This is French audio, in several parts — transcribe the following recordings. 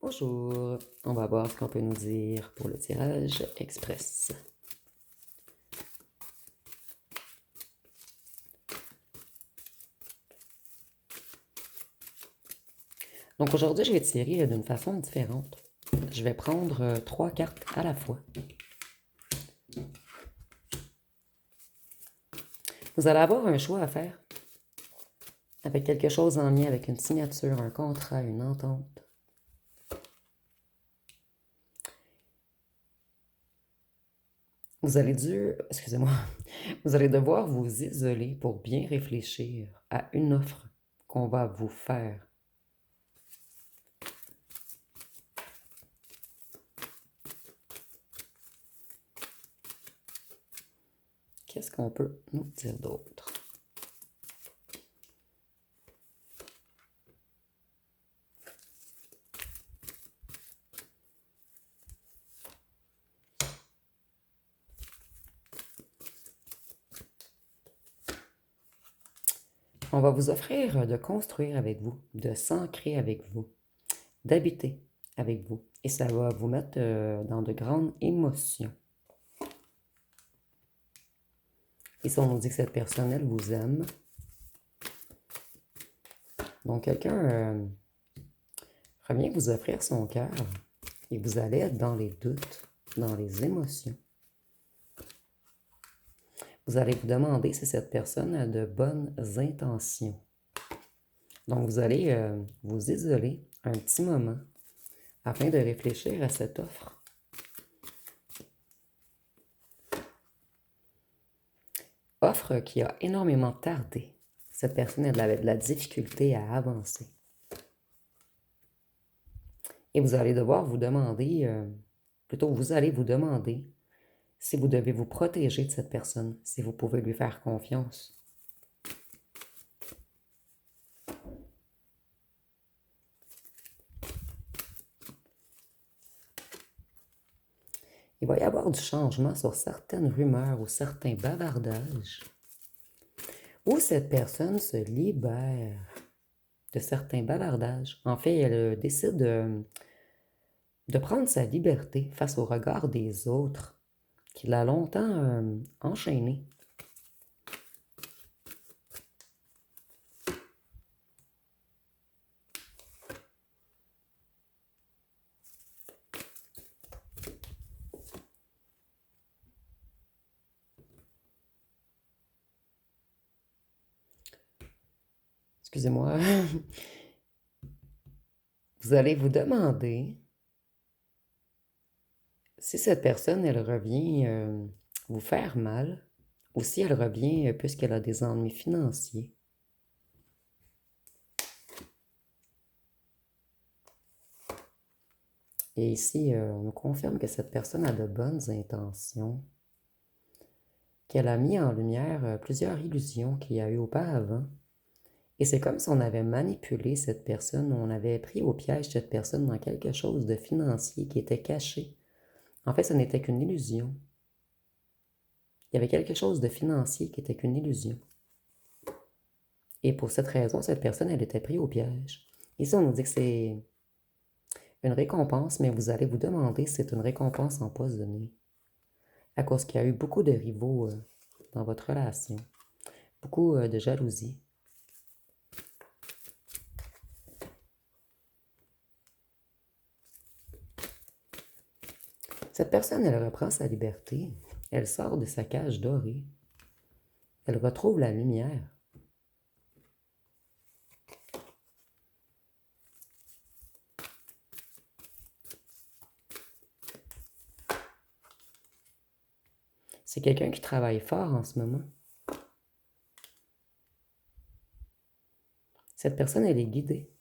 Bonjour, on va voir ce qu'on peut nous dire pour le tirage express. Donc aujourd'hui, je vais tirer d'une façon différente. Je vais prendre 3 cartes à la fois. Vous allez avoir un choix à faire avec quelque chose en lien avec une signature, un contrat, une entente. Vous allez vous allez devoir vous isoler pour bien réfléchir à une offre qu'on va vous faire. Qu'est-ce qu'on peut nous dire d'autre? On va vous offrir de construire avec vous, de s'ancrer avec vous, d'habiter avec vous. Et ça va vous mettre dans de grandes émotions. Ici, on nous dit que cette personne, elle vous aime. Donc, quelqu'un revient vous offrir son cœur et vous allez être dans les doutes, dans les émotions. Vous allez vous demander si cette personne a de bonnes intentions. Donc, vous allez vous isoler un petit moment afin de réfléchir à cette offre. Offre qui a énormément tardé. Cette personne avait de la difficulté à avancer. Et vous allez devoir vous demander, plutôt vous allez vous demander si vous devez vous protéger de cette personne, si vous pouvez lui faire confiance. Il va y avoir du changement sur certaines rumeurs ou certains bavardages, où cette personne se libère de certains bavardages. En fait, elle décide de prendre sa liberté face au regard des autres, qui l'a longtemps enchaînée. Excusez-moi. Vous allez vous demander si cette personne, elle revient vous faire mal, ou si elle revient puisqu'elle a des ennuis financiers. Et ici, on nous confirme que cette personne a de bonnes intentions, qu'elle a mis en lumière plusieurs illusions qu'il y a eu auparavant. Et c'est comme si on avait manipulé cette personne, on avait pris au piège cette personne dans quelque chose de financier qui était caché. En fait, ce n'était qu'une illusion. Il y avait quelque chose de financier qui était qu'une illusion. Et pour cette raison, cette personne, elle était prise au piège. Ici, on nous dit que c'est une récompense, mais vous allez vous demander si c'est une récompense empoisonnée. À cause qu'il y a eu beaucoup de rivaux dans votre relation. Beaucoup de jalousie. Cette personne, elle reprend sa liberté. Elle sort de sa cage dorée. Elle retrouve la lumière. C'est quelqu'un qui travaille fort en ce moment. Cette personne, elle est guidée.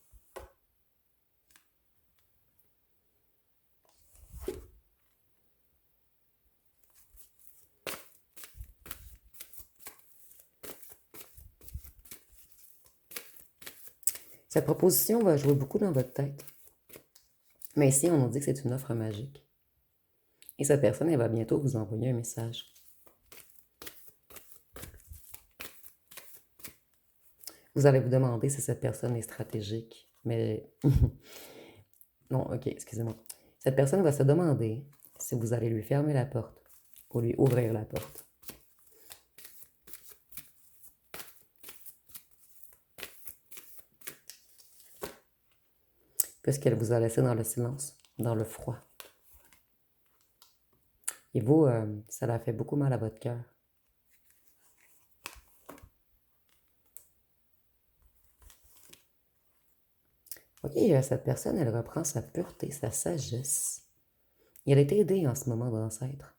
Cette proposition va jouer beaucoup dans votre tête. Mais ici, on nous dit que c'est une offre magique. Et cette personne, elle va bientôt vous envoyer un message. Vous allez vous demander si cette personne est stratégique. Mais Non, ok, excusez-moi. Cette personne va se demander si vous allez lui fermer la porte ou lui ouvrir la porte. Puisqu'elle vous a laissé dans le silence, dans le froid. Et vous, ça l'a fait beaucoup mal à votre cœur. Ok, cette personne, elle reprend sa pureté, sa sagesse. Et elle est aidée en ce moment d'ancêtre.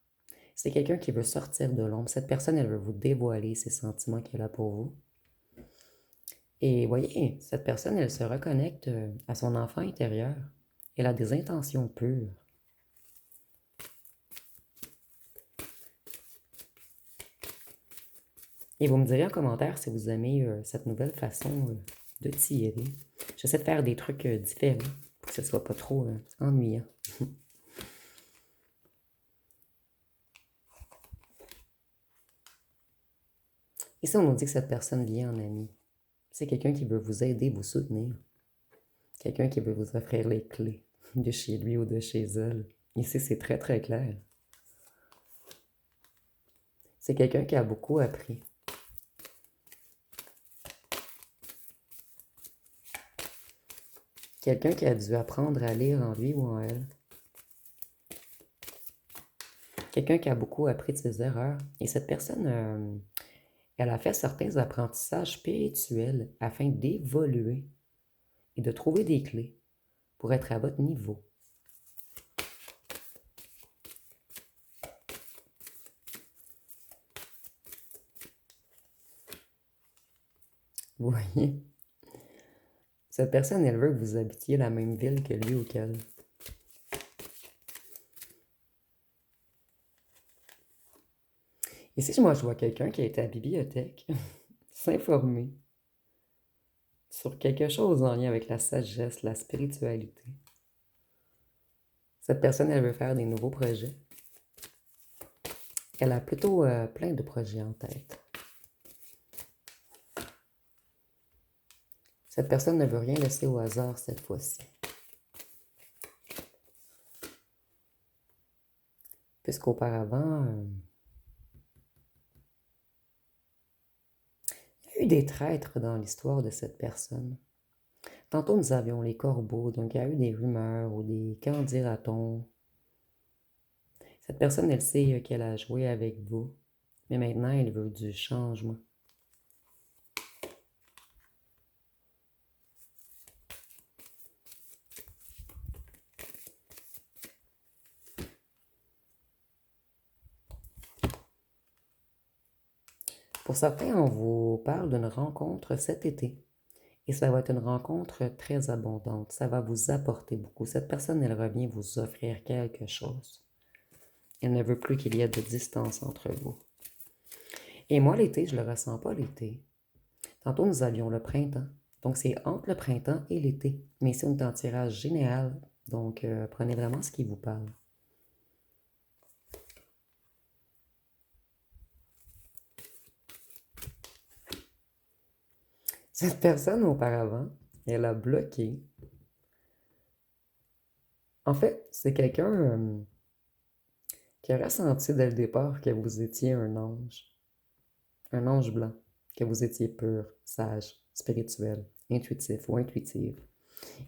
C'est quelqu'un qui veut sortir de l'ombre. Cette personne, elle veut vous dévoiler ses sentiments qu'elle a pour vous. Et voyez, cette personne, elle se reconnecte à son enfant intérieur. Elle a des intentions pures. Et vous me direz en commentaire si vous aimez cette nouvelle façon de tirer. J'essaie de faire des trucs différents pour que ce ne soit pas trop ennuyant. Ici, on nous dit que cette personne vient en ami. C'est quelqu'un qui veut vous aider, vous soutenir. Quelqu'un qui veut vous offrir les clés de chez lui ou de chez elle. Ici, c'est très très clair. C'est quelqu'un qui a beaucoup appris. Quelqu'un qui a dû apprendre à lire en lui ou en elle. Quelqu'un qui a beaucoup appris de ses erreurs. Et cette personne, elle a fait certains apprentissages spirituels afin d'évoluer et de trouver des clés pour être à votre niveau. Vous voyez? Cette personne, elle veut que vous habitiez la même ville que lui ou qu'elle. Ici, moi, je vois quelqu'un qui a été à la bibliothèque, s'informer sur quelque chose en lien avec la sagesse, la spiritualité. Cette personne, elle veut faire des nouveaux projets. Elle a plutôt plein de projets en tête. Cette personne ne veut rien laisser au hasard cette fois-ci. Puisqu'auparavant, il y a eu des traîtres dans l'histoire de cette personne. Tantôt, nous avions les corbeaux, donc il y a eu des rumeurs ou des qu'en dira-t-on. Cette personne, elle sait qu'elle a joué avec vous, mais maintenant, elle veut du changement. Pour certains, on vous parle d'une rencontre cet été. Et ça va être une rencontre très abondante. Ça va vous apporter beaucoup. Cette personne, elle revient vous offrir quelque chose. Elle ne veut plus qu'il y ait de distance entre vous. Et moi, l'été, je ne le ressens pas l'été. Tantôt, nous avions le printemps. Donc, c'est entre le printemps et l'été. Mais ici, on est en tirage général. Donc, prenez vraiment ce qui vous parle. Cette personne, auparavant, elle a bloqué. En fait, c'est quelqu'un qui a ressenti dès le départ que vous étiez un ange blanc, que vous étiez pur, sage, spirituel, intuitif ou intuitive.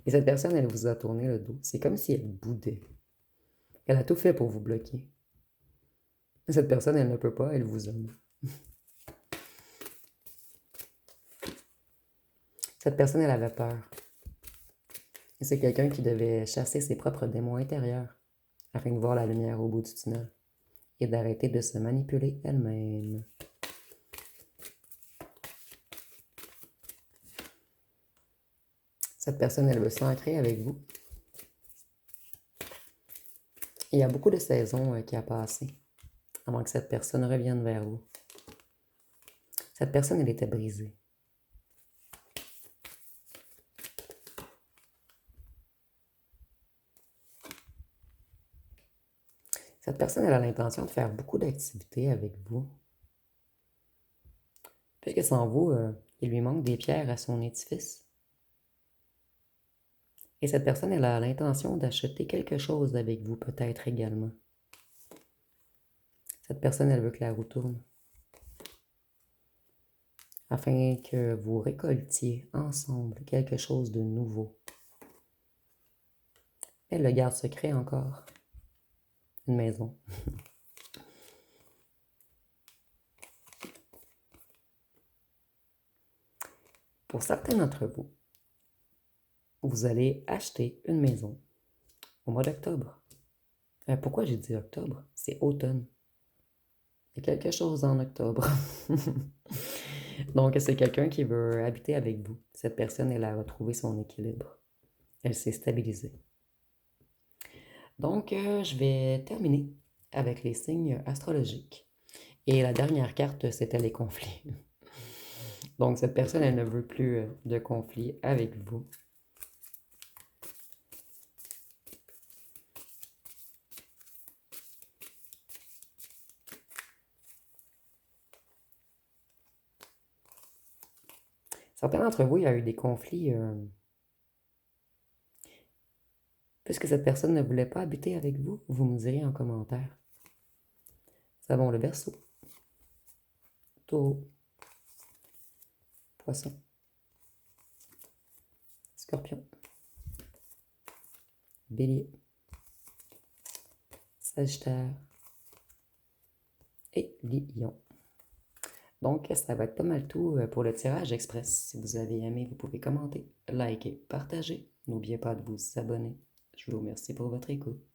Et cette personne, elle vous a tourné le dos. C'est comme si elle boudait. Elle a tout fait pour vous bloquer. Cette personne, elle ne peut pas, elle vous aime. Cette personne, elle avait peur. Et c'est quelqu'un qui devait chasser ses propres démons intérieurs afin de voir la lumière au bout du tunnel et d'arrêter de se manipuler elle-même. Cette personne, elle veut s'ancrer avec vous. Et il y a beaucoup de saisons qui a passé avant que cette personne revienne vers vous. Cette personne, elle était brisée. Cette personne, elle a l'intention de faire beaucoup d'activités avec vous. Puisque sans vous, il lui manque des pierres à son édifice. Et cette personne, elle a l'intention d'acheter quelque chose avec vous, peut-être également. Cette personne, elle veut que la roue tourne. Afin que vous récoltiez ensemble quelque chose de nouveau. Elle le garde secret encore. Une maison. Pour certains d'entre vous, vous allez acheter une maison au mois d'octobre. Pourquoi j'ai dit octobre? C'est automne. Il y a quelque chose en octobre. Donc, c'est quelqu'un qui veut habiter avec vous. Cette personne, elle a retrouvé son équilibre. Elle s'est stabilisée. Donc, je vais terminer avec les signes astrologiques. Et la dernière carte, c'était les conflits. Donc, cette personne, elle ne veut plus de conflits avec vous. Certains d'entre vous, il y a eu des conflits puisque cette personne ne voulait pas habiter avec vous. Vous me direz en commentaire. Nous avons le Verseau, Taureau, Poisson, Scorpion, Bélier, Sagittaire et Lion. Donc, ça va être pas mal tout pour le tirage express. Si vous avez aimé, vous pouvez commenter, liker, partager. N'oubliez pas de vous abonner. Je vous remercie pour votre écoute.